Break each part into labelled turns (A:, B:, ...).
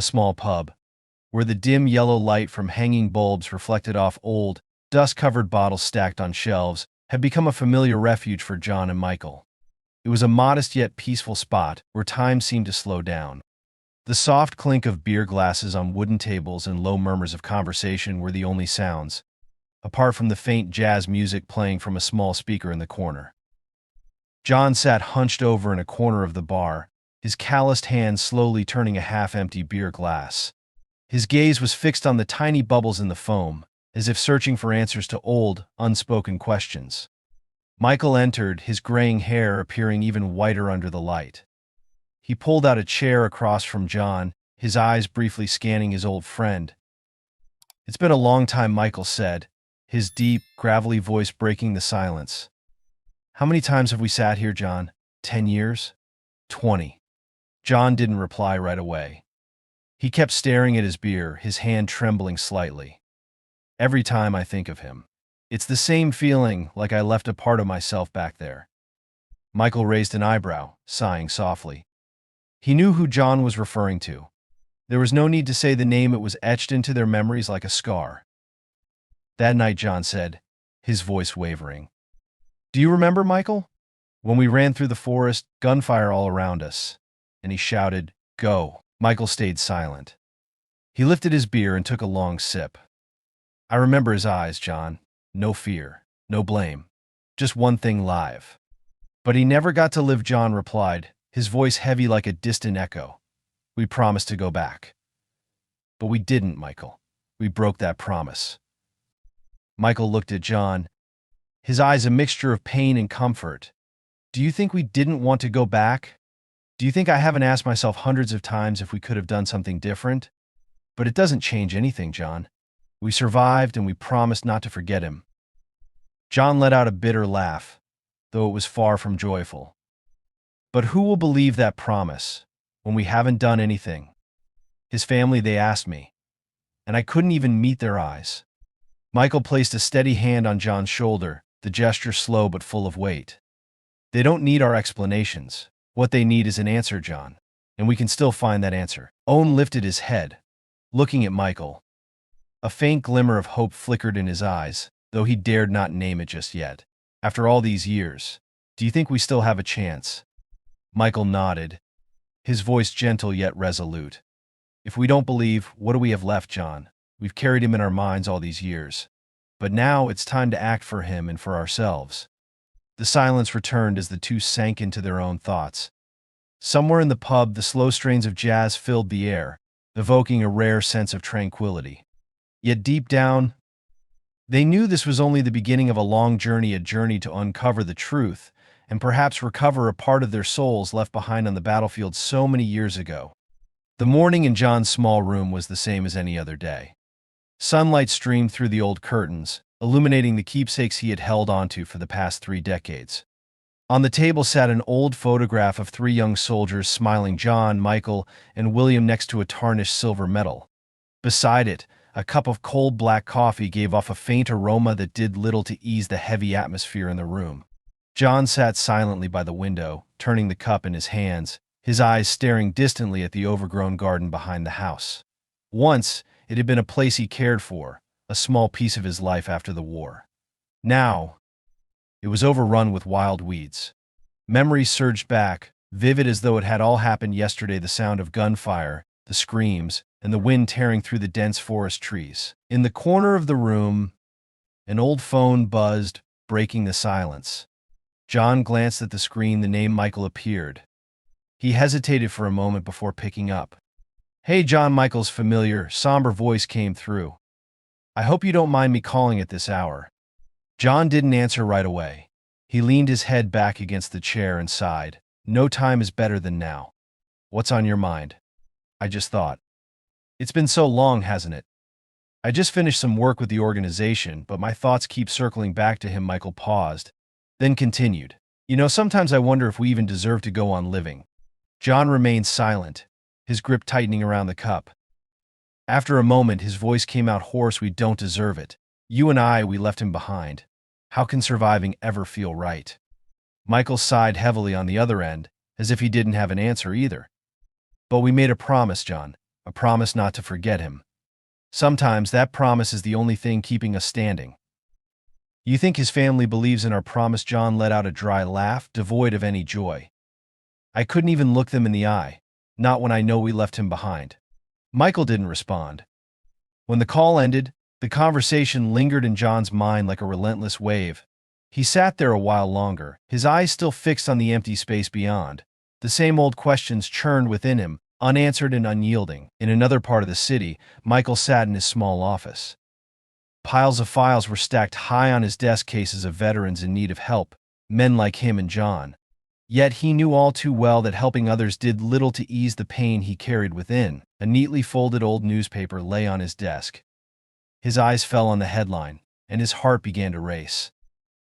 A: a small pub, where the dim yellow light from hanging bulbs reflected off old, dust-covered bottles stacked on shelves, had become a familiar refuge for John and Michael. It was a modest yet peaceful spot where time seemed to slow down. The soft clink of beer glasses on wooden tables and low murmurs of conversation were the only sounds, apart from the faint jazz music playing from a small speaker in the corner. John sat hunched over in a corner of the bar, his calloused hand slowly turning a half-empty beer glass. His gaze was fixed on the tiny bubbles in the foam, as if searching for answers to old, unspoken questions. Michael entered, his graying hair appearing even whiter under the light. He pulled out a chair across from John, his eyes briefly scanning his old friend. "It's been a long time," Michael said, his deep, gravelly voice breaking the silence. "How many times have we sat here, John? 10 years? 20? John didn't reply right away. He kept staring at his beer, his hand trembling slightly. "Every time I think of him. It's the same feeling, like I left a part of myself back there." Michael raised an eyebrow, sighing softly. He knew who John was referring to. There was no need to say the name, it was etched into their memories like a scar. "That night," John said, his voice wavering. "Do you remember, Michael? When we ran through the forest, gunfire all around us." And he shouted, "Go." Michael stayed silent. He lifted his beer and took a long sip. "I remember his eyes, John. No fear, no blame. Just one thing live." "But he never got to live," John replied, his voice heavy like a distant echo. "We promised to go back." "But we didn't, Michael. We broke that promise." Michael looked at John, his eyes a mixture of pain and comfort. "Do you think we didn't want to go back? Do you think I haven't asked myself hundreds of times if we could have done something different? But it doesn't change anything, John. We survived and we promised not to forget him." John let out a bitter laugh, though it was far from joyful. "But who will believe that promise when we haven't done anything? His family, they asked me, and I couldn't even meet their eyes." Michael placed a steady hand on John's shoulder, the gesture slow but full of weight. "They don't need our explanations. What they need is an answer, John, and we can still find that answer." Owen lifted his head, looking at Michael. A faint glimmer of hope flickered in his eyes, though he dared not name it just yet. "After all these years, do you think we still have a chance?" Michael nodded, his voice gentle yet resolute. "If we don't believe, what do we have left, John? We've carried him in our minds all these years. But now it's time to act for him and for ourselves." The silence returned as the two sank into their own thoughts. Somewhere in the pub, the slow strains of jazz filled the air, evoking a rare sense of tranquility. Yet deep down, they knew this was only the beginning of a long journey, a journey to uncover the truth and perhaps recover a part of their souls left behind on the battlefield so many years ago. The morning in John's small room was the same as any other day. Sunlight streamed through the old curtains, illuminating the keepsakes he had held onto for the past 3 decades. On the table sat an old photograph of 3 young soldiers smiling, John, Michael, and William, next to a tarnished silver medal. Beside it, a cup of cold black coffee gave off a faint aroma that did little to ease the heavy atmosphere in the room. John sat silently by the window, turning the cup in his hands, his eyes staring distantly at the overgrown garden behind the house. Once, it had been a place he cared for, a small piece of his life after the war. Now, it was overrun with wild weeds. Memories surged back, vivid as though it had all happened yesterday, the sound of gunfire, the screams, and the wind tearing through the dense forest trees. In the corner of the room, an old phone buzzed, breaking the silence. John glanced at the screen. The name Michael appeared. He hesitated for a moment before picking up. "Hey, John," Michael's familiar, somber voice came through. "I hope you don't mind me calling at this hour." John didn't answer right away. He leaned his head back against the chair and sighed. "No time is better than now." "What's on your mind?" "I just thought. It's been so long, hasn't it? I just finished some work with the organization, but my thoughts keep circling back to him." Michael paused, then continued. "You know, sometimes I wonder if we even deserve to go on living." John remained silent, his grip tightening around the cup. After a moment, his voice came out hoarse. "We don't deserve it. You and I, we left him behind. How can surviving ever feel right?" Michael sighed heavily on the other end, as if he didn't have an answer either. "But we made a promise, John. a promise not to forget him. Sometimes that promise is the only thing keeping us standing. You think his family believes in our promise? John let out a dry laugh, devoid of any joy. I couldn't even look them in the eye, not when I know we left him behind. Michael didn't respond. When the call ended, the conversation lingered in John's mind like a relentless wave. He sat there a while longer, his eyes still fixed on the empty space beyond. The same old questions churned within him, unanswered and unyielding. In another part of the city, Michael sat in his small office. Piles of files were stacked high on his desk, cases of veterans in need of help, men like him and John. Yet he knew all too well that helping others did little to ease the pain he carried within. A neatly folded old newspaper lay on his desk. His eyes fell on the headline, and his heart began to race.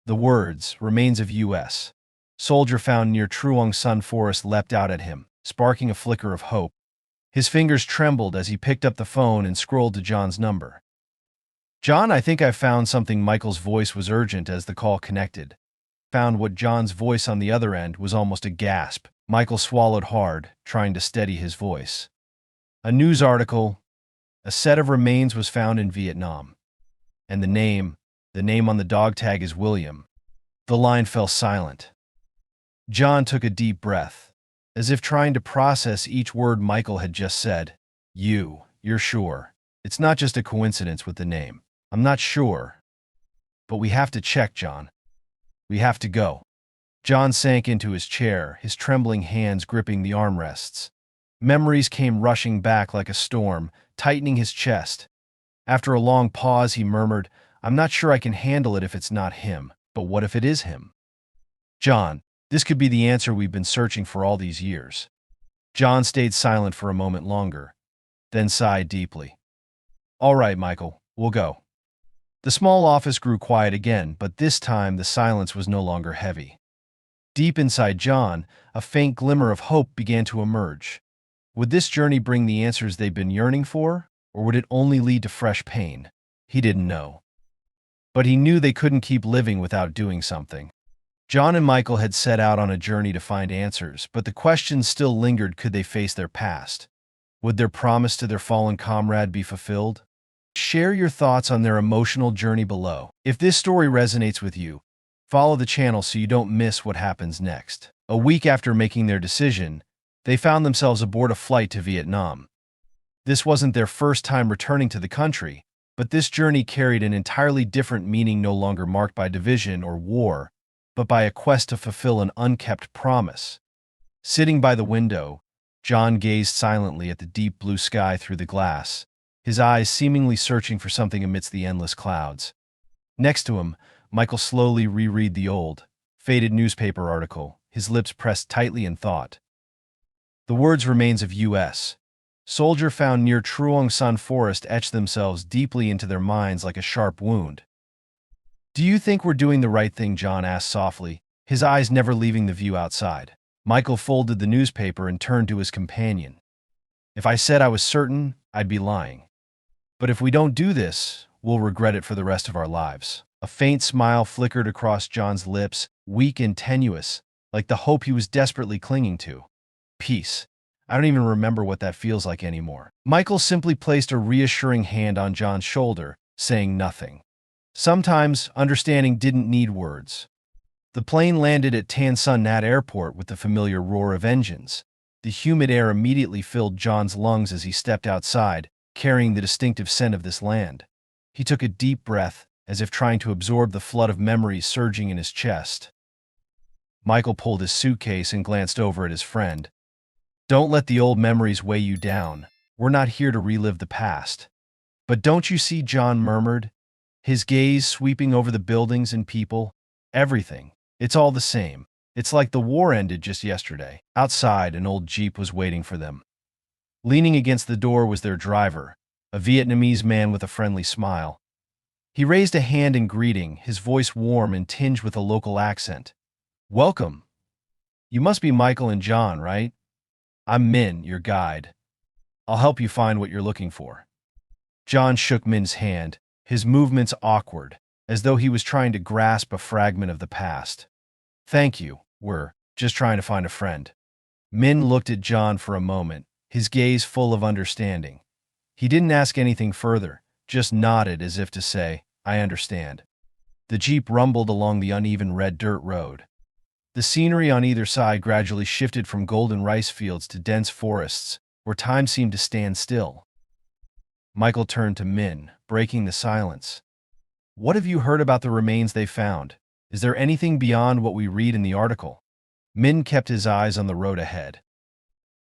A: The words, "Remains of U.S. Soldier found near Truong Sun Forest," leapt out at him, sparking a flicker of hope. His fingers trembled as he picked up the phone and scrolled to John's number. "John, I think I've found something." Michael's voice was urgent as the call connected. Found what John's voice on the other end was almost a gasp. Michael swallowed hard, trying to steady his voice. "A news article. A set of remains was found in Vietnam. And the name on the dog tag is William." The line fell silent. John took a deep breath, as if trying to process each word Michael had just said. You're sure? It's not just a coincidence with the name." "I'm not sure. But we have to check, John. We have to go." John sank into his chair, his trembling hands gripping the armrests. Memories came rushing back like a storm, tightening his chest. After a long pause, he murmured, "I'm not sure I can handle it if it's not him. But what if it is him? John, this could be the answer we've been searching for all these years." John stayed silent for a moment longer, then sighed deeply. "All right, Michael, we'll go." The small office grew quiet again, but this time the silence was no longer heavy. Deep inside John, a faint glimmer of hope began to emerge. Would this journey bring the answers they'd been yearning for, or would it only lead to fresh pain? He didn't know. But he knew they couldn't keep living without doing something. John and Michael had set out on a journey to find answers, but the questions still lingered. Could they face their past? Would their promise to their fallen comrade be fulfilled? Share your thoughts on their emotional journey below. If this story resonates with you, follow the channel so you don't miss what happens next. A week after making their decision, they found themselves aboard a flight to Vietnam. This wasn't their first time returning to the country, but this journey carried an entirely different meaning, no longer marked by division or war, but by a quest to fulfill an unkept promise. Sitting by the window, John gazed silently at the deep blue sky through the glass, his eyes seemingly searching for something amidst the endless clouds. Next to him, Michael slowly reread the old, faded newspaper article, his lips pressed tightly in thought. The words "remains of U.S. soldier found near Truong Sun Forest" etched themselves deeply into their minds like a sharp wound. "Do you think we're doing the right thing?" John asked softly, his eyes never leaving the view outside. Michael folded the newspaper and turned to his companion. "If I said I was certain, I'd be lying. But if we don't do this, we'll regret it for the rest of our lives." A faint smile flickered across John's lips, weak and tenuous, like the hope he was desperately clinging to. "Peace. I don't even remember what that feels like anymore." Michael simply placed a reassuring hand on John's shoulder, saying nothing. Sometimes understanding didn't need words. The plane landed at Tan Son Nhat Airport with the familiar roar of engines. The humid air immediately filled John's lungs as he stepped outside, carrying the distinctive scent of this land. He took a deep breath, as if trying to absorb the flood of memories surging in his chest. Michael pulled his suitcase and glanced over at his friend. "Don't let the old memories weigh you down. We're not here to relive the past." "But don't you see?" John murmured, his gaze sweeping over the buildings and people. "Everything. It's all the same. It's like the war ended just yesterday." Outside, an old Jeep was waiting for them. Leaning against the door was their driver, a Vietnamese man with a friendly smile. He raised a hand in greeting, his voice warm and tinged with a local accent. "Welcome. You must be Michael and John, right? I'm Min, your guide. I'll help you find what you're looking for." John shook Min's hand, his movements awkward, as though he was trying to grasp a fragment of the past. "Thank you. We're just trying to find a friend." Min looked at John for a moment, his gaze full of understanding. He didn't ask anything further, just nodded as if to say, "I understand." The jeep rumbled along the uneven red dirt road. The scenery on either side gradually shifted from golden rice fields to dense forests, where time seemed to stand still. Michael turned to Min, breaking the silence. "What have you heard about the remains they found? Is there anything beyond what we read in the article?" Min kept his eyes on the road ahead.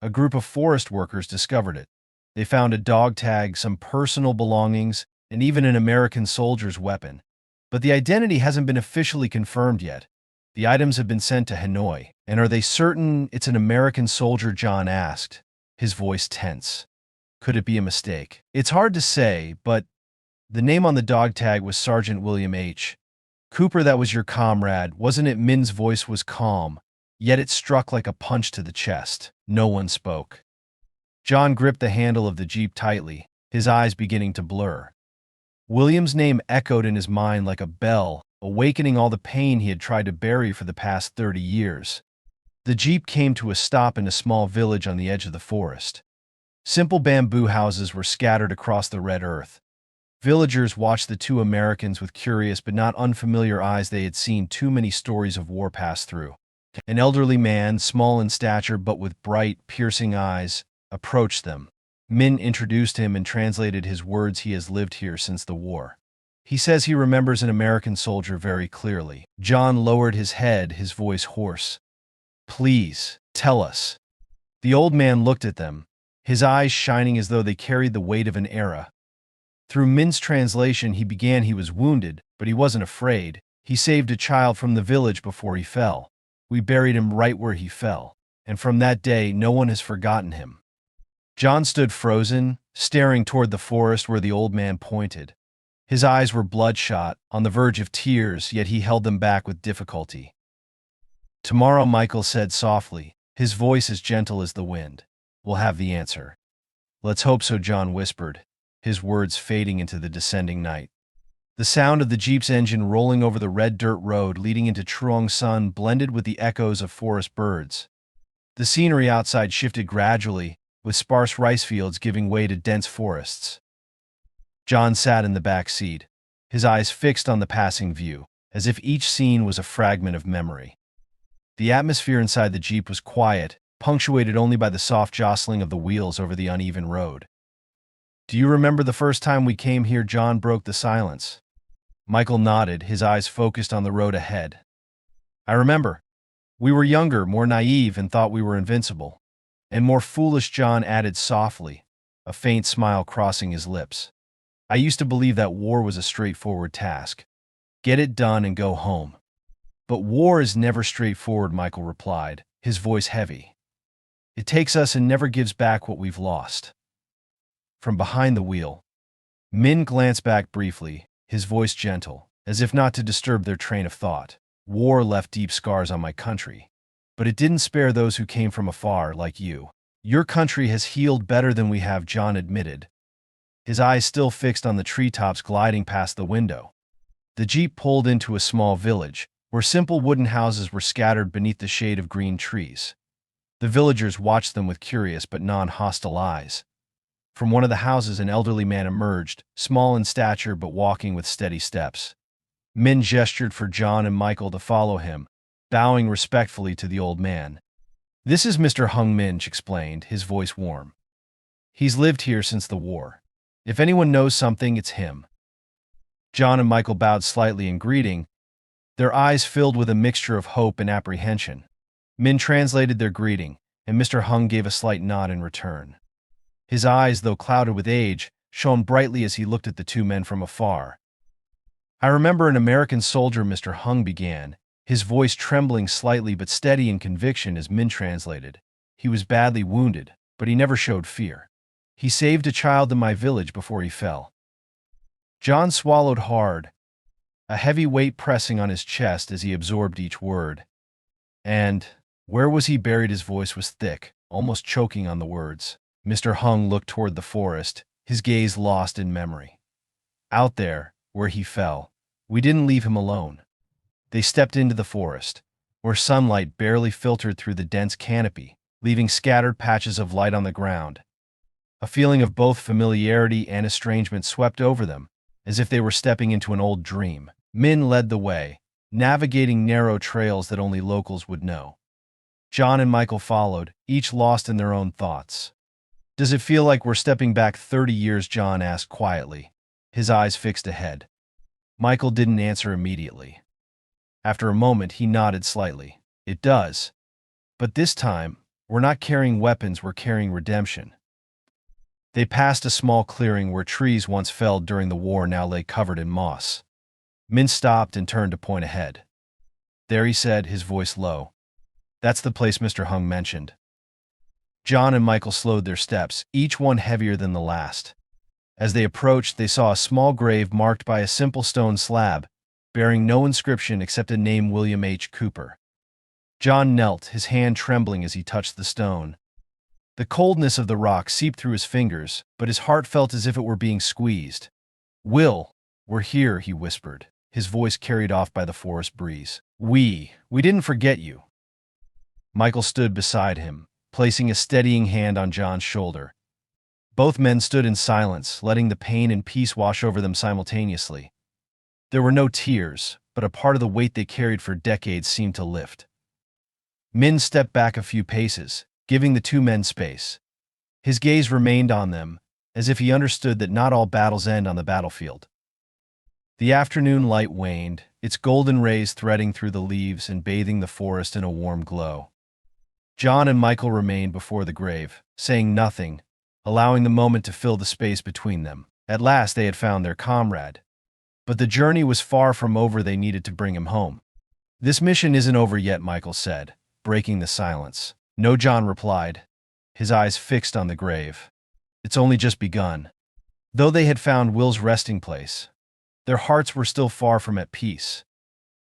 A: "A group of forest workers discovered it. They found a dog tag, some personal belongings, and even an American soldier's weapon. But the identity hasn't been officially confirmed yet. The items have been sent to Hanoi. And are they certain it's an American soldier?" John asked, his voice tense. "Could it be a mistake?" "It's hard to say, but the name on the dog tag was Sergeant William H. Cooper. That was your comrade, wasn't it?" Min's voice was calm, yet it struck like a punch to the chest. No one spoke. John gripped the handle of the jeep tightly, his eyes beginning to blur. William's name echoed in his mind like a bell, awakening all the pain he had tried to bury for the past 30 years. The jeep came to a stop in a small village on the edge of the forest. Simple bamboo houses were scattered across the red earth. Villagers watched the two Americans with curious but not unfamiliar eyes. They had seen too many stories of war pass through. An elderly man, small in stature but with bright, piercing eyes, approached them. Min introduced him and translated his words. "He has lived here since the war. He says he remembers an American soldier very clearly." John lowered his head, his voice hoarse. "Please, tell us." The old man looked at them, his eyes shining as though they carried the weight of an era. Through Min's translation, he began. "He was wounded, but he wasn't afraid. He saved a child from the village before he fell. We buried him right where he fell. And from that day, no one has forgotten him." John stood frozen, staring toward the forest where the old man pointed. His eyes were bloodshot, on the verge of tears, yet he held them back with difficulty. "Tomorrow," Michael said softly, his voice as gentle as the wind, "we'll have the answer." "Let's hope so," John whispered, his words fading into the descending night. The sound of the jeep's engine rolling over the red dirt road leading into Truong Son blended with the echoes of forest birds. The scenery outside shifted gradually, with sparse rice fields giving way to dense forests. John sat in the back seat, his eyes fixed on the passing view, as if each scene was a fragment of memory. The atmosphere inside the jeep was quiet, punctuated only by the soft jostling of the wheels over the uneven road. "Do you remember the first time we came here?" John broke the silence. Michael nodded, his eyes focused on the road ahead. "I remember. We were younger, more naive, and thought we were invincible. And more foolish," John added softly, a faint smile crossing his lips. "I used to believe that war was a straightforward task. Get it done and go home. But war is never straightforward," Michael replied, his voice heavy. "It takes us and never gives back what we've lost." From behind the wheel, Min glanced back briefly, his voice gentle, as if not to disturb their train of thought. "War left deep scars on my country. But it didn't spare those who came from afar, like you. Your country has healed better than we have," John admitted, his eyes still fixed on the treetops gliding past the window. The jeep pulled into a small village, where simple wooden houses were scattered beneath the shade of green trees. The villagers watched them with curious but non-hostile eyes. From one of the houses, an elderly man emerged, small in stature but walking with steady steps. Min gestured for John and Michael to follow him, bowing respectfully to the old man. "This is Mr. Hung Minch," explained, his voice warm. "He's lived here since the war. If anyone knows something, it's him." John and Michael bowed slightly in greeting, their eyes filled with a mixture of hope and apprehension. Min translated their greeting, and Mr. Hung gave a slight nod in return. His eyes, though clouded with age, shone brightly as he looked at the two men from afar. "I remember an American soldier," Mr. Hung began, his voice trembling slightly but steady in conviction as Min translated. "He was badly wounded, but he never showed fear. He saved a child in my village before he fell." John swallowed hard, a heavy weight pressing on his chest as he absorbed each word. "And where was he buried?" His voice was thick, almost choking on the words. Mr. Hung looked toward the forest, his gaze lost in memory. "Out there, where he fell. We didn't leave him alone." They stepped into the forest, where sunlight barely filtered through the dense canopy, leaving scattered patches of light on the ground. A feeling of both familiarity and estrangement swept over them, as if they were stepping into an old dream. Min led the way, navigating narrow trails that only locals would know. John and Michael followed, each lost in their own thoughts. "Does it feel like we're stepping back 30 years?" John asked quietly, his eyes fixed ahead. Michael didn't answer immediately. After a moment, he nodded slightly. "It does. But this time, we're not carrying weapons, we're carrying redemption." They passed a small clearing where trees once felled during the war now lay covered in moss. Min stopped and turned to point ahead. "There," he said, his voice low. "That's the place Mr. Hung mentioned." John and Michael slowed their steps, each one heavier than the last. As they approached, they saw a small grave marked by a simple stone slab, bearing no inscription except a name: William H. Cooper. John knelt, his hand trembling as he touched the stone. The coldness of the rock seeped through his fingers, but his heart felt as if it were being squeezed. "Will, we're here," he whispered, his voice carried off by the forest breeze. We didn't forget you." Michael stood beside him, placing a steadying hand on John's shoulder. Both men stood in silence, letting the pain and peace wash over them simultaneously. There were no tears, but a part of the weight they carried for decades seemed to lift. Min stepped back a few paces, giving the two men space. His gaze remained on them, as if he understood that not all battles end on the battlefield. The afternoon light waned, its golden rays threading through the leaves and bathing the forest in a warm glow. John and Michael remained before the grave, saying nothing, allowing the moment to fill the space between them. At last they had found their comrade. But the journey was far from over. They needed to bring him home. "This mission isn't over yet," Michael said, breaking the silence. "No," John replied, his eyes fixed on the grave. "It's only just begun." Though they had found Will's resting place, their hearts were still far from at peace.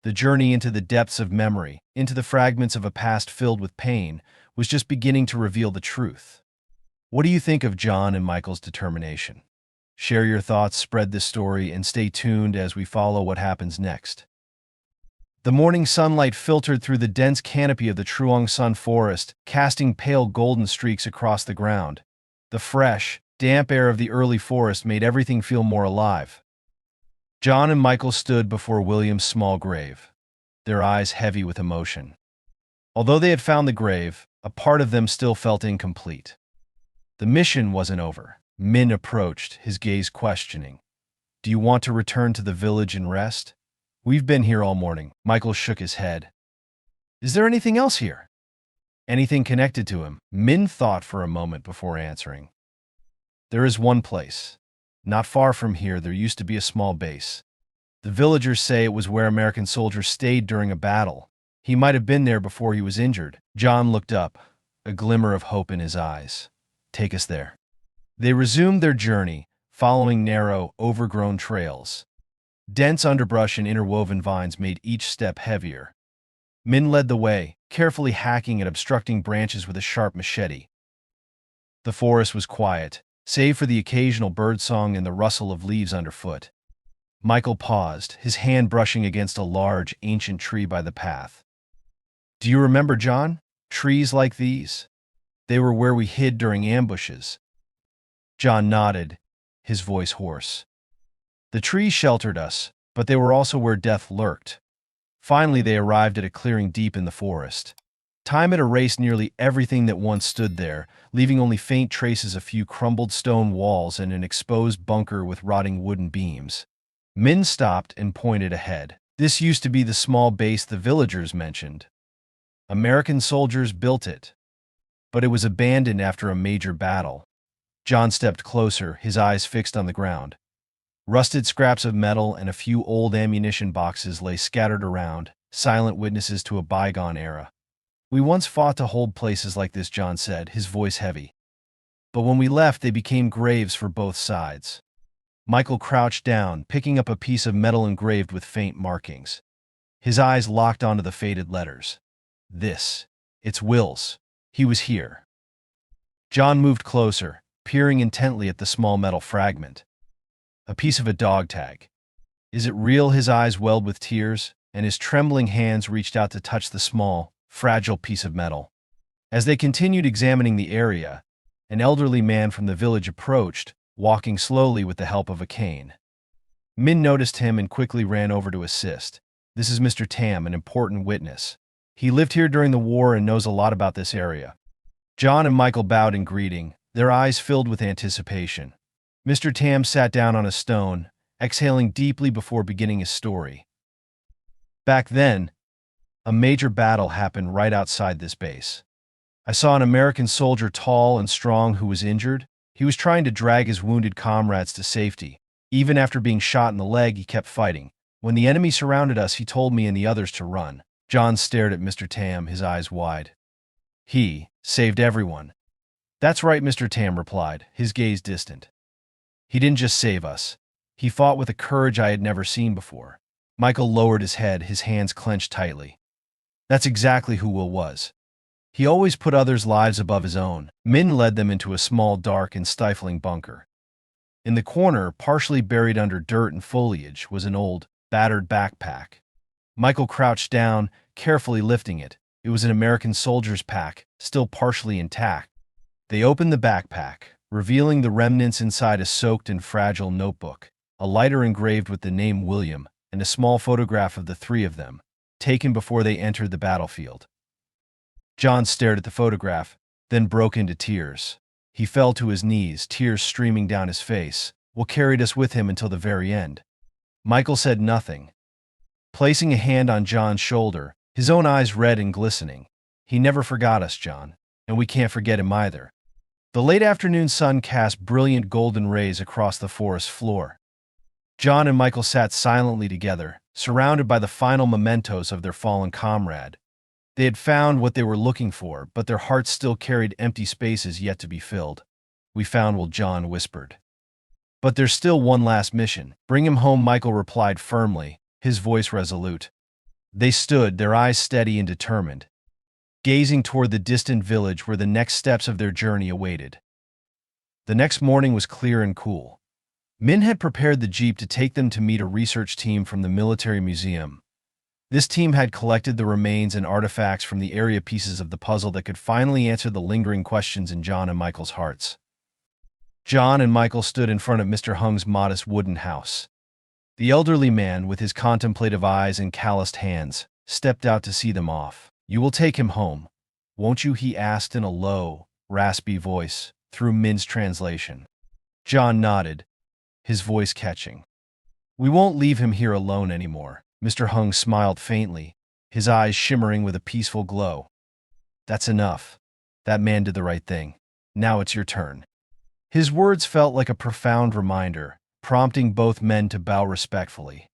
A: The journey into the depths of memory, into the fragments of a past filled with pain, was just beginning to reveal the truth. What do you think of John and Michael's determination? Share your thoughts, spread this story, and stay tuned as we follow what happens next. The morning sunlight filtered through the dense canopy of the Truong Sun forest, casting pale golden streaks across the ground. The fresh, damp air of the early forest made everything feel more alive. John and Michael stood before William's small grave, their eyes heavy with emotion. Although they had found the grave, a part of them still felt incomplete. The mission wasn't over. Min approached, his gaze questioning. "Do you want to return to the village and rest? We've been here all morning." Michael shook his head. "Is there anything else here? Anything connected to him?" Min thought for a moment before answering. "There is one place. Not far from here, there used to be a small base. The villagers say it was where American soldiers stayed during a battle. He might have been there before he was injured." John looked up, a glimmer of hope in his eyes. "Take us there." They resumed their journey, following narrow, overgrown trails. Dense underbrush and interwoven vines made each step heavier. Min led the way, carefully hacking at obstructing branches with a sharp machete. The forest was quiet, save for the occasional birdsong and the rustle of leaves underfoot. Michael paused, his hand brushing against a large, ancient tree by the path. "Do you remember, John? Trees like these? They were where we hid during ambushes." John nodded, his voice hoarse. "The trees sheltered us, but they were also where death lurked." Finally, they arrived at a clearing deep in the forest. Time had erased nearly everything that once stood there, leaving only faint traces of a few crumbled stone walls and an exposed bunker with rotting wooden beams. Min stopped and pointed ahead. "This used to be the small base the villagers mentioned. American soldiers built it, but it was abandoned after a major battle." John stepped closer, his eyes fixed on the ground. Rusted scraps of metal and a few old ammunition boxes lay scattered around, silent witnesses to a bygone era. "We once fought to hold places like this," John said, his voice heavy. "But when we left, they became graves for both sides." Michael crouched down, picking up a piece of metal engraved with faint markings. His eyes locked onto the faded letters. It's Will's. He was here." John moved closer, peering intently at the small metal fragment. A piece of a dog tag. "Is it real?" His eyes welled with tears, and his trembling hands reached out to touch the small, fragile piece of metal. As they continued examining the area, an elderly man from the village approached, walking slowly with the help of a cane. Min noticed him and quickly ran over to assist. "This is Mr. Tam, an important witness. He lived here during the war and knows a lot about this area." John and Michael bowed in greeting, their eyes filled with anticipation. Mr. Tam sat down on a stone, exhaling deeply before beginning his story. "Back then, a major battle happened right outside this base. I saw an American soldier, tall and strong, who was injured. He was trying to drag his wounded comrades to safety. Even after being shot in the leg, he kept fighting. When the enemy surrounded us, he told me and the others to run." John stared at Mr. Tam, his eyes wide. "He saved everyone." "That's right," Mr. Tam replied, his gaze distant. "He didn't just save us. He fought with a courage I had never seen before." Michael lowered his head, his hands clenched tightly. "That's exactly who Will was. He always put others' lives above his own." Min led them into a small, dark, and stifling bunker. In the corner, partially buried under dirt and foliage, was an old, battered backpack. Michael crouched down, carefully lifting it. It was an American soldier's pack, still partially intact. They opened the backpack, revealing the remnants inside: a soaked and fragile notebook, a lighter engraved with the name William, and a small photograph of the three of them, taken before they entered the battlefield. John stared at the photograph, then broke into tears. He fell to his knees, tears streaming down his face. "Will carried us with him until the very end." Michael said nothing, placing a hand on John's shoulder, his own eyes red and glistening. "He never forgot us, John, and we can't forget him either." The late afternoon sun cast brilliant golden rays across the forest floor. John and Michael sat silently together, surrounded by the final mementos of their fallen comrade. They had found what they were looking for, but their hearts still carried empty spaces yet to be filled. "We found Will," John whispered. "But there's still one last mission. Bring him home," Michael replied firmly, his voice resolute. They stood, their eyes steady and determined, gazing toward the distant village where the next steps of their journey awaited. The next morning was clear and cool. Min had prepared the jeep to take them to meet a research team from the military museum. This team had collected the remains and artifacts from the area, pieces of the puzzle that could finally answer the lingering questions in John and Michael's hearts. John and Michael stood in front of Mr. Hung's modest wooden house. The elderly man, with his contemplative eyes and calloused hands, stepped out to see them off. "You will take him home, won't you?" he asked in a low, raspy voice, through Min's translation. John nodded, his voice catching. "We won't leave him here alone anymore." Mr. Hung smiled faintly, his eyes shimmering with a peaceful glow. "That's enough. That man did the right thing. Now it's your turn." His words felt like a profound reminder, prompting both men to bow respectfully.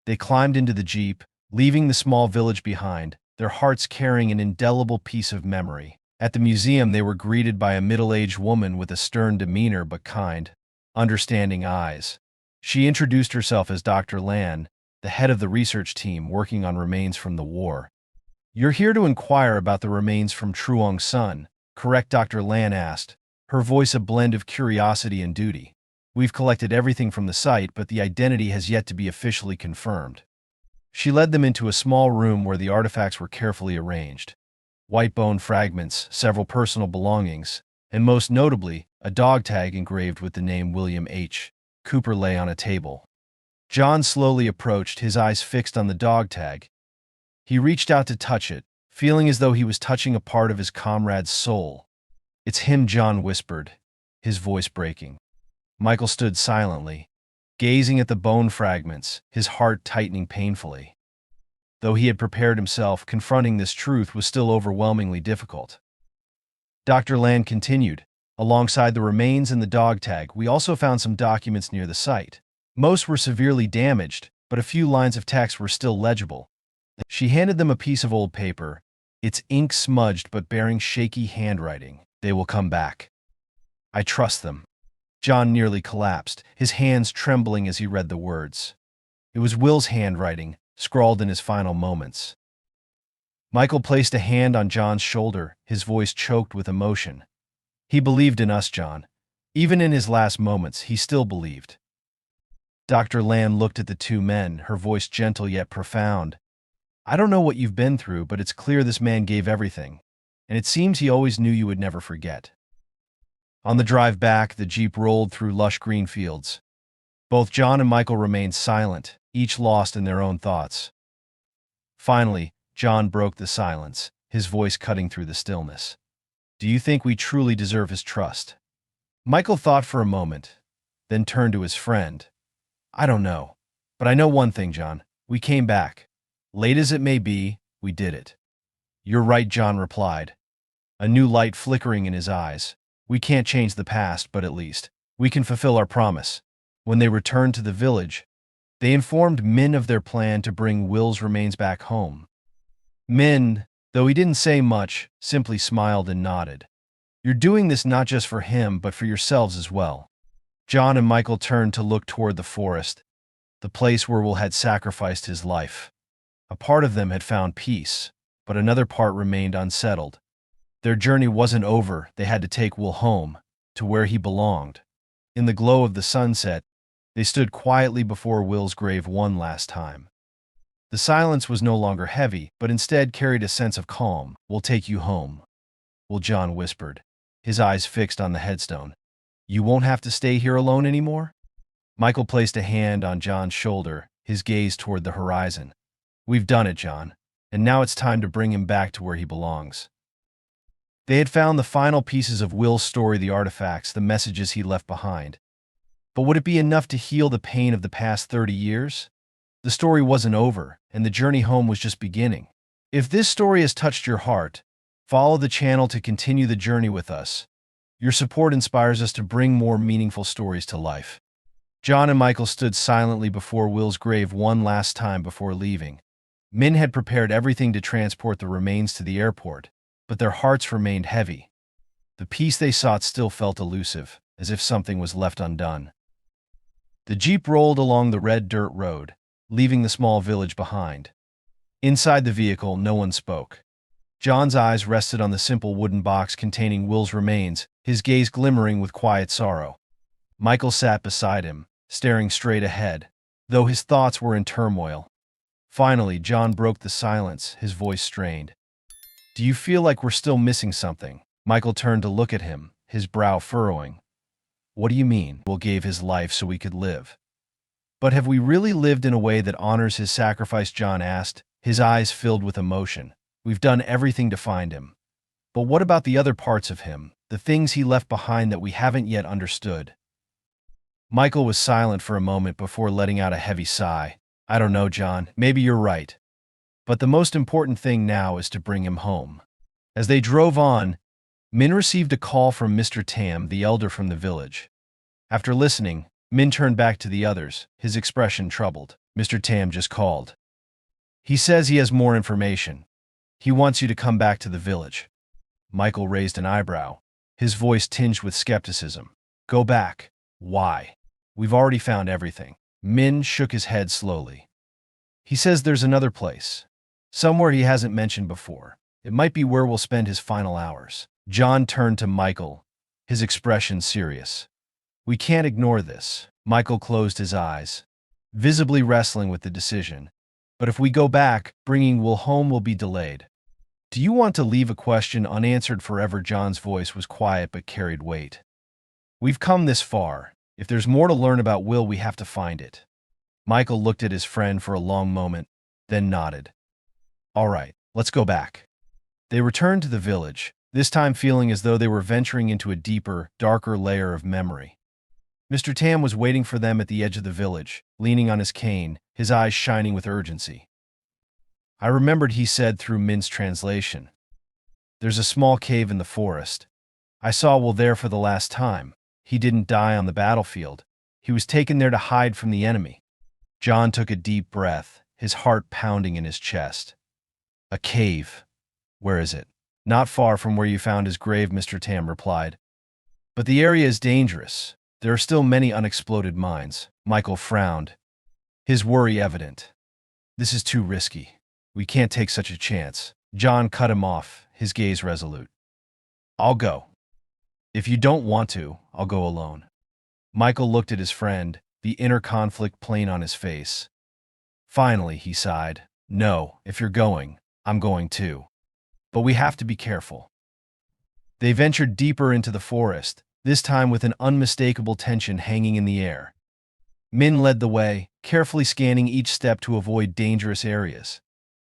A: They climbed into the jeep, leaving the small village behind, their hearts carrying an indelible piece of memory. At the museum, they were greeted by a middle-aged woman with a stern demeanor but kind, understanding eyes. She introduced herself as Dr. Lan, the head of the research team working on remains from the war. "You're here to inquire about the remains from Truong's son, correct?" Dr. Lan asked, her voice a blend of curiosity and duty. "We've collected everything from the site, but the identity has yet to be officially confirmed." She led them into a small room where the artifacts were carefully arranged. White bone fragments, several personal belongings, and most notably, a dog tag engraved with the name William H. Cooper lay on a table. John slowly approached, his eyes fixed on the dog tag. He reached out to touch it, feeling as though he was touching a part of his comrade's soul. "It's him," John whispered, his voice breaking. Michael stood silently, gazing at the bone fragments, his heart tightening painfully. Though he had prepared himself, confronting this truth was still overwhelmingly difficult. Dr. Land continued, "Alongside the remains and the dog tag, we also found some documents near the site. Most were severely damaged, but a few lines of text were still legible." She handed them a piece of old paper, its ink smudged but bearing shaky handwriting. "They will come back. I trust them." John nearly collapsed, his hands trembling as he read the words. It was Will's handwriting, scrawled in his final moments. Michael placed a hand on John's shoulder, his voice choked with emotion. "He believed in us, John. Even in his last moments, he still believed." Dr. Land looked at the two men, her voice gentle yet profound. "I don't know what you've been through, but it's clear this man gave everything. and it seems he always knew you would never forget. On the drive back, the Jeep rolled through lush green fields. Both John and Michael remained silent, each lost in their own thoughts. Finally, John broke the silence, his voice cutting through the stillness. Do you think we truly deserve his trust? Michael thought for a moment, then turned to his friend. I don't know. But I know one thing, John. We came back. Late as it may be, we did it. You're right, John replied, a new light flickering in his eyes. We can't change the past, but at least we can fulfill our promise. When they returned to the village, they informed Min of their plan to bring Will's remains back home. Min, though he didn't say much, simply smiled and nodded. You're doing this not just for him, but for yourselves as well. John and Michael turned to look toward the forest, the place where Will had sacrificed his life. A part of them had found peace, but another part remained unsettled. Their journey wasn't over. They had to take Will home, to where he belonged. In the glow of the sunset, they stood quietly before Will's grave one last time. The silence was no longer heavy, but instead carried a sense of calm. We'll take you home, Will John whispered, his eyes fixed on the headstone. You won't have to stay here alone anymore? Michael placed a hand on John's shoulder, his gaze toward the horizon. We've done it, John, and now it's time to bring him back to where he belongs. They had found the final pieces of Will's story, the artifacts, the messages he left behind. But would it be enough to heal the pain of the past 30 years? The story wasn't over, and the journey home was just beginning. If this story has touched your heart, follow the channel to continue the journey with us. Your support inspires us to bring more meaningful stories to life. John and Michael stood silently before Will's grave one last time before leaving. Min had prepared everything to transport the remains to the airport, but their hearts remained heavy. The peace they sought still felt elusive, as if something was left undone. The Jeep rolled along the red dirt road, leaving the small village behind. Inside the vehicle, no one spoke. John's eyes rested on the simple wooden box containing Will's remains, his gaze glimmering with quiet sorrow. Michael sat beside him, staring straight ahead, though his thoughts were in turmoil. Finally, John broke the silence, his voice strained. Do you feel like we're still missing something? Michael turned to look at him, his brow furrowing. What do you mean? Will gave his life so we could live. But have we really lived in a way that honors his sacrifice? John asked, his eyes filled with emotion. We've done everything to find him. But what about the other parts of him, the things he left behind that we haven't yet understood? Michael was silent for a moment before letting out a heavy sigh. I don't know, John. Maybe you're right. But the most important thing now is to bring him home. As they drove on, Min received a call from Mr. Tam, the elder from the village. After listening, Min turned back to the others, his expression troubled. Mr. Tam just called. He says he has more information. He wants you to come back to the village. Michael raised an eyebrow, his voice tinged with skepticism. Go back. Why? We've already found everything. Min shook his head slowly. He says there's another place, somewhere he hasn't mentioned before. It might be where we'll spend his final hours. John turned to Michael, his expression serious. We can't ignore this. Michael closed his eyes, visibly wrestling with the decision. But if we go back, bringing Will home will be delayed. Do you want to leave a question unanswered forever? John's voice was quiet but carried weight. We've come this far. If there's more to learn about Will, we have to find it. Michael looked at his friend for a long moment, then nodded. All right, let's go back. They returned to the village, this time feeling as though they were venturing into a deeper, darker layer of memory. Mr. Tam was waiting for them at the edge of the village, leaning on his cane, his eyes shining with urgency. I remembered, he said through Min's translation. There's a small cave in the forest. I saw Will there for the last time. He didn't die on the battlefield. He was taken there to hide from the enemy. John took a deep breath, his heart pounding in his chest. A cave. Where is it? Not far from where you found his grave, Mr. Tam replied. But the area is dangerous. There are still many unexploded mines. Michael frowned, his worry evident. This is too risky. We can't take such a chance. John cut him off, his gaze resolute. I'll go. If you don't want to, I'll go alone. Michael looked at his friend, the inner conflict plain on his face. Finally, he sighed. No, if you're going, I'm going too. But we have to be careful. They ventured deeper into the forest, this time with an unmistakable tension hanging in the air. Min led the way, carefully scanning each step to avoid dangerous areas.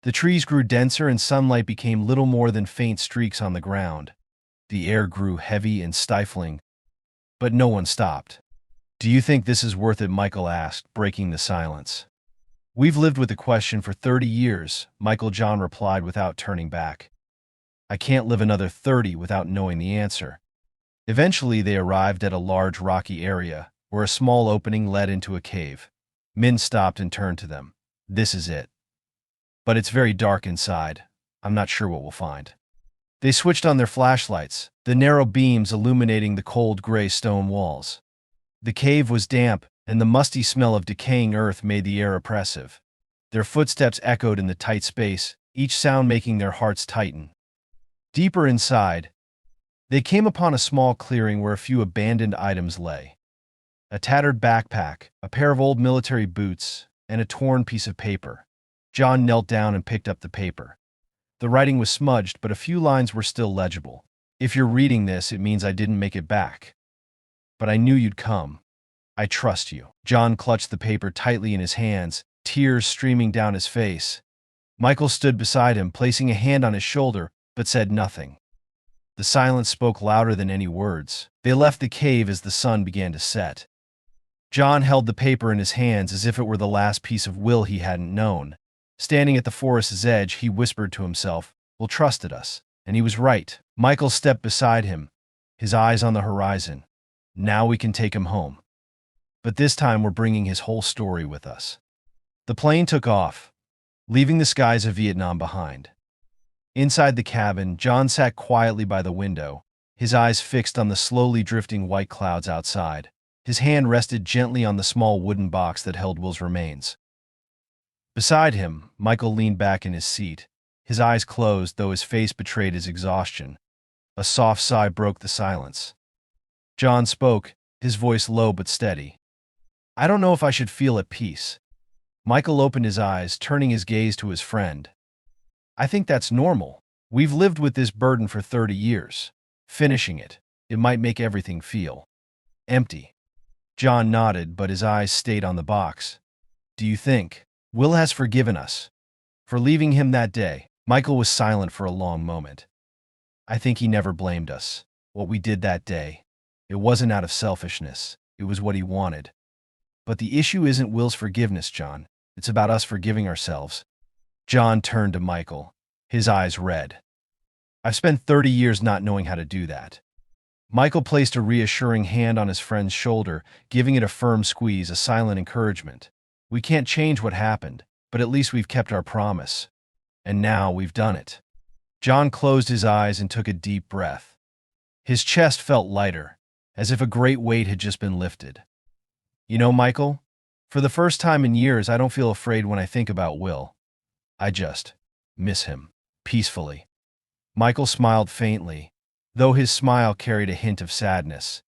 A: The trees grew denser and sunlight became little more than faint streaks on the ground. The air grew heavy and stifling, but no one stopped. "Do you think this is worth it?" Michael asked, breaking the silence. "We've lived with the question for 30 years, Michael John replied without turning back. "I can't live another 30 without knowing the answer." Eventually, they arrived at a large rocky area, where a small opening led into a cave. Min stopped and turned to them. "This is it. But it's very dark inside. I'm not sure what we'll find." They switched on their flashlights, the narrow beams illuminating the cold gray stone walls. The cave was damp, and the musty smell of decaying earth made the air oppressive. Their footsteps echoed in the tight space, each sound making their hearts tighten. Deeper inside, they came upon a small clearing where a few abandoned items lay. A tattered backpack, a pair of old military boots, and a torn piece of paper. John knelt down and picked up the paper. The writing was smudged, but a few lines were still legible. "If you're reading this, it means I didn't make it back. But I knew you'd come. I trust you." John clutched the paper tightly in his hands, tears streaming down his face. Michael stood beside him, placing a hand on his shoulder, but said nothing. The silence spoke louder than any words. They left the cave as the sun began to set. John held the paper in his hands as if it were the last piece of will he hadn't known. Standing at the forest's edge, he whispered to himself, "Will trusted us." And he was right. Michael stepped beside him, his eyes on the horizon. "Now we can take him home. But this time we're bringing his whole story with us." The plane took off, leaving the skies of Vietnam behind. Inside the cabin, John sat quietly by the window, his eyes fixed on the slowly drifting white clouds outside. His hand rested gently on the small wooden box that held Will's remains. Beside him, Michael leaned back in his seat, his eyes closed, though his face betrayed his exhaustion. A soft sigh broke the silence. John spoke, his voice low but steady. "I don't know if I should feel at peace." Michael opened his eyes, turning his gaze to his friend. "I think that's normal. We've lived with this burden for 30 years. Finishing it might make everything feel empty." John nodded, but his eyes stayed on the box. "Do you think Will has forgiven us for leaving him that day?" Michael was silent for a long moment. "I think he never blamed us. What we did that day, it wasn't out of selfishness. It was what he wanted. But the issue isn't Will's forgiveness, John. It's about us forgiving ourselves." John turned to Michael, his eyes red. "I've spent 30 years not knowing how to do that." Michael placed a reassuring hand on his friend's shoulder, giving it a firm squeeze, a silent encouragement. "We can't change what happened, but at least we've kept our promise. And now we've done it." John closed his eyes and took a deep breath. His chest felt lighter, as if a great weight had just been lifted. "You know, Michael, for the first time in years, I don't feel afraid when I think about Will. I just miss him." Peacefully. Michael smiled faintly, though his smile carried a hint of sadness.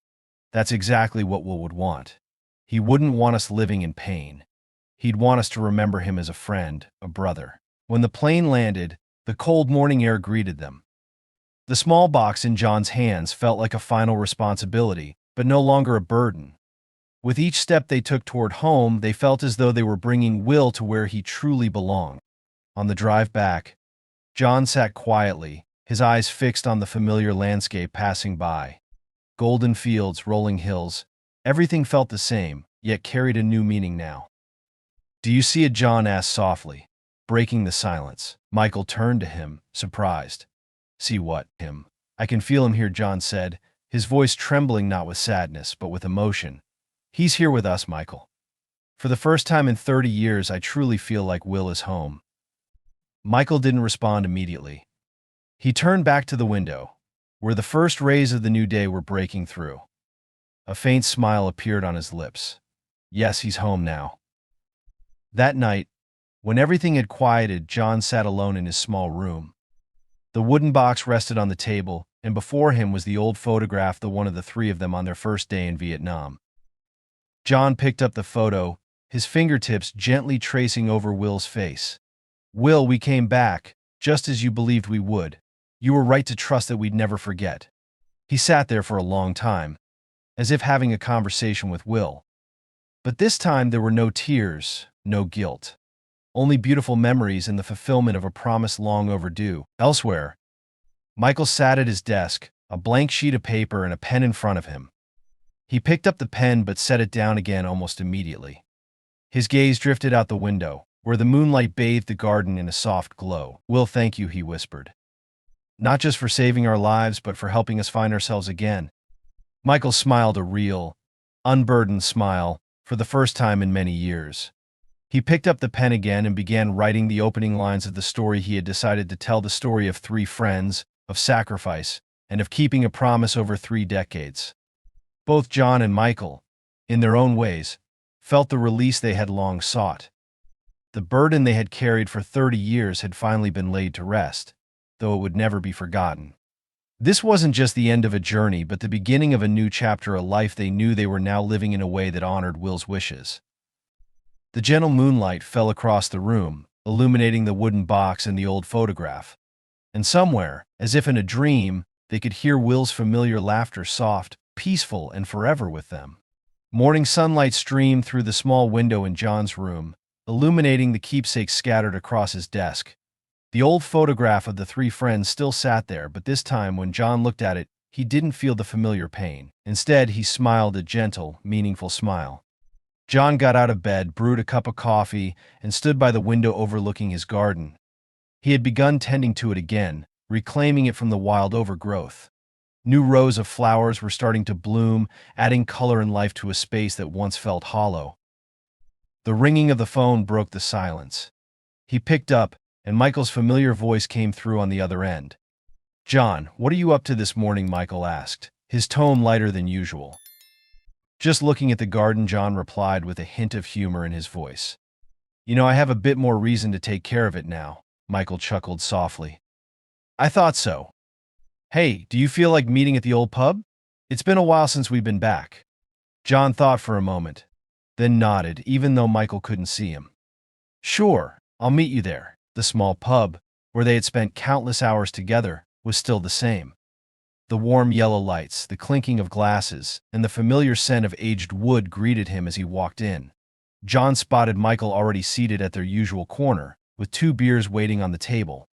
A: "That's exactly what Will would want. He wouldn't want us living in pain. He'd want us to remember him as a friend, a brother." When the plane landed, the cold morning air greeted them. The small box in John's hands felt like a final responsibility, but no longer a burden. With each step they took toward home, they felt as though they were bringing Will to where he truly belonged. On the drive back, John sat quietly, his eyes fixed on the familiar landscape passing by. Golden fields, rolling hills, everything felt the same, yet carried a new meaning now. "Do you see it?" John asked softly, breaking the silence. Michael turned to him, surprised. "See what?" "Him. I can feel him here," John said, his voice trembling not with sadness, but with emotion. "He's here with us, Michael. For the first time in 30 years, I truly feel like Will is home." Michael didn't respond immediately. He turned back to the window, where the first rays of the new day were breaking through. A faint smile appeared on his lips. Yes, he's home now. That night, when everything had quieted, John sat alone in his small room. The wooden box rested on the table, and before him was the old photograph, the one of the three of them on their first day in Vietnam. John picked up the photo, his fingertips gently tracing over Will's face. "Will, we came back, just as you believed we would. You were right to trust that we'd never forget." He sat there for a long time, as if having a conversation with Will. But this time there were no tears, no guilt. Only beautiful memories and the fulfillment of a promise long overdue. Elsewhere, Michael sat at his desk, a blank sheet of paper and a pen in front of him. He picked up the pen but set it down again almost immediately. His gaze drifted out the window, where the moonlight bathed the garden in a soft glow. "Will, thank you," he whispered. "Not just for saving our lives, but for helping us find ourselves again." Michael smiled, a real, unburdened smile, for the first time in many years. He picked up the pen again and began writing the opening lines of the story he had decided to tell, the story of three friends, of sacrifice, and of keeping a promise over 3 decades. Both John and Michael, in their own ways, felt the release they had long sought. The burden they had carried for 30 years had finally been laid to rest, though it would never be forgotten. This wasn't just the end of a journey, but the beginning of a new chapter, a life they knew they were now living in a way that honored Will's wishes. The gentle moonlight fell across the room, illuminating the wooden box and the old photograph. And somewhere, as if in a dream, they could hear Will's familiar laughter, soft, peaceful, and forever with them. Morning sunlight streamed through the small window in John's room, illuminating the keepsakes scattered across his desk. The old photograph of the three friends still sat there, but this time when John looked at it, he didn't feel the familiar pain. Instead, he smiled, a gentle, meaningful smile. John got out of bed, brewed a cup of coffee, and stood by the window overlooking his garden. He had begun tending to it again, reclaiming it from the wild overgrowth. New rows of flowers were starting to bloom, adding color and life to a space that once felt hollow. The ringing of the phone broke the silence. He picked up, and Michael's familiar voice came through on the other end. "John, what are you up to this morning?" Michael asked, his tone lighter than usual. "Just looking at the garden," John replied with a hint of humor in his voice. "You know, I have a bit more reason to take care of it now," Michael chuckled softly. "I thought so. Hey, do you feel like meeting at the old pub? It's been a while since we've been back." John thought for a moment, then nodded, even though Michael couldn't see him. "Sure, I'll meet you there." The small pub, where they had spent countless hours together, was still the same. The warm yellow lights, the clinking of glasses, and the familiar scent of aged wood greeted him as he walked in. John spotted Michael already seated at their usual corner, with 2 beers waiting on the table.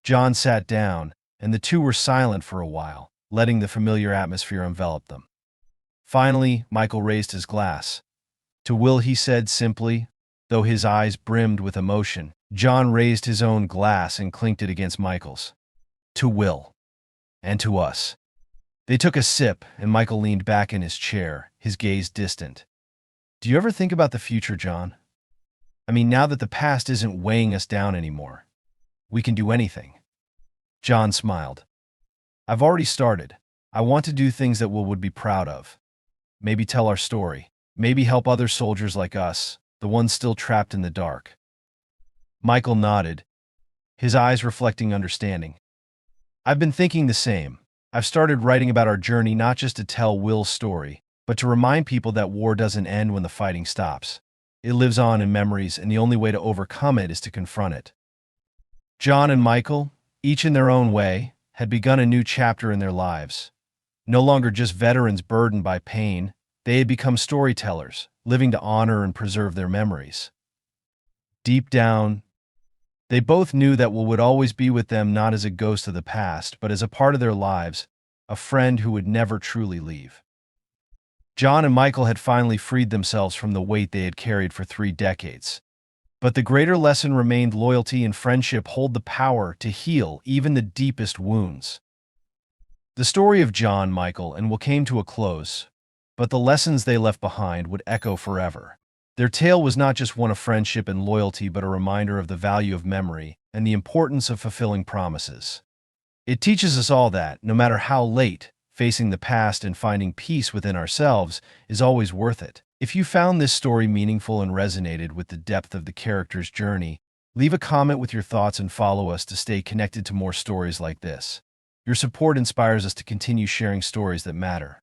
A: John sat down, and the two were silent for a while, letting the familiar atmosphere envelop them. Finally, Michael raised his glass. "To Will," he said simply, though his eyes brimmed with emotion. John raised his own glass and clinked it against Michael's. "To Will. And to us." They took a sip, and Michael leaned back in his chair, his gaze distant. "Do you ever think about the future, John? I mean, now that the past isn't weighing us down anymore, we can do anything." John smiled. "I've already started. I want to do things that Will would be proud of. Maybe tell our story. Maybe help other soldiers like us, the ones still trapped in the dark." Michael nodded, his eyes reflecting understanding. "I've been thinking the same. I've started writing about our journey, not just to tell Will's story, but to remind people that war doesn't end when the fighting stops. It lives on in memories, and the only way to overcome it is to confront it." John and Michael, each in their own way, had begun a new chapter in their lives. No longer just veterans burdened by pain, they had become storytellers, living to honor and preserve their memories. Deep down, they both knew that Will would always be with them, not as a ghost of the past, but as a part of their lives, a friend who would never truly leave. John and Michael had finally freed themselves from the weight they had carried for 3 decades. But the greater lesson remained: loyalty and friendship hold the power to heal even the deepest wounds. The story of John, Michael, and Will came to a close, but the lessons they left behind would echo forever. Their tale was not just one of friendship and loyalty, but a reminder of the value of memory and the importance of fulfilling promises. It teaches us all that, no matter how late, facing the past and finding peace within ourselves is always worth it. If you found this story meaningful and resonated with the depth of the character's journey, leave a comment with your thoughts and follow us to stay connected to more stories like this. Your support inspires us to continue sharing stories that matter.